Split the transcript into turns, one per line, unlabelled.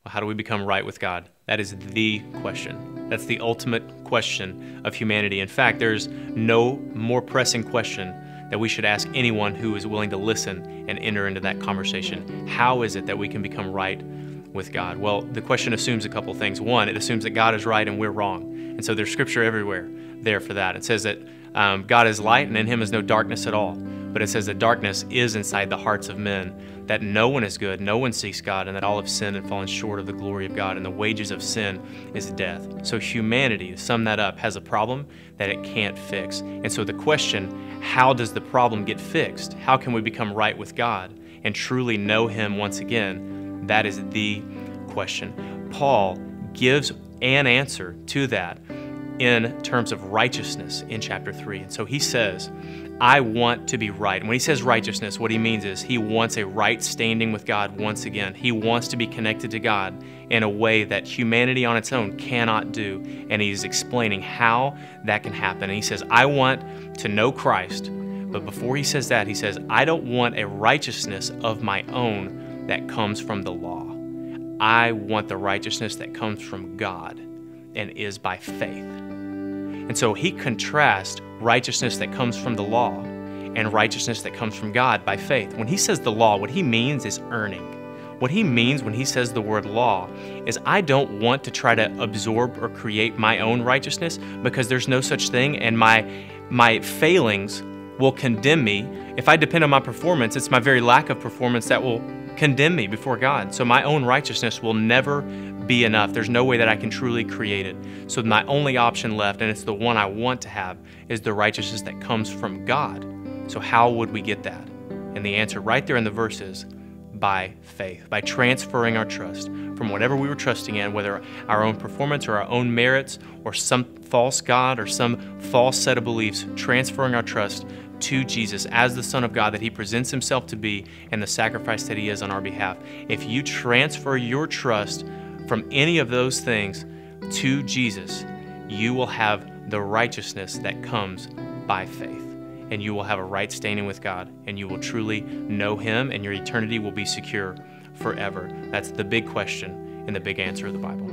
How do we become right with God? That is the question. That's the ultimate question of humanity. In fact, there's no more pressing question that we should ask anyone who is willing to listen and enter into that conversation. How is it that we can become right with God? Well, the question assumes a couple things. One, it assumes that God is right and we're wrong. And so there's scripture everywhere there for that. It says that God is light and in him is no darkness at all. But it says that darkness is inside the hearts of men, that no one is good, no one seeks God, and that all have sinned and fallen short of the glory of God, and the wages of sin is death. So humanity, to sum that up, has a problem that it can't fix. And so the question, how does the problem get fixed? How can we become right with God and truly know him once again? That is the question. Paul gives an answer to that in terms of righteousness in chapter 3. And so he says, I want to be right. And when he says righteousness, what he means is he wants a right standing with God once again. He wants to be connected to God in a way that humanity on its own cannot do. And he's explaining how that can happen. And he says, I want to know Christ. But before he says that, he says, I don't want a righteousness of my own that comes from the law. I want the righteousness that comes from God and is by faith. And so he contrasts righteousness that comes from the law and righteousness that comes from God by faith. When he says the law, what he means is earning. What he means when he says the word law is I don't want to try to absorb or create my own righteousness, because there's no such thing, and my failings will condemn me. If I depend on my performance, it's my very lack of performance that will condemn me before God. So my own righteousness will never be enough. There's no way that I can truly create it. So my only option left, and it's the one I want to have, is the righteousness that comes from God. So how would we get that? And the answer right there in the verse is by faith, by transferring our trust from whatever we were trusting in, whether our own performance or our own merits or some false God or some false set of beliefs, transferring our trust to Jesus as the Son of God that he presents himself to be and the sacrifice that he is on our behalf. If you transfer your trust from any of those things to Jesus, you will have the righteousness that comes by faith. And you will have a right standing with God, and you will truly know him, and your eternity will be secure forever. That's the big question and the big answer of the Bible.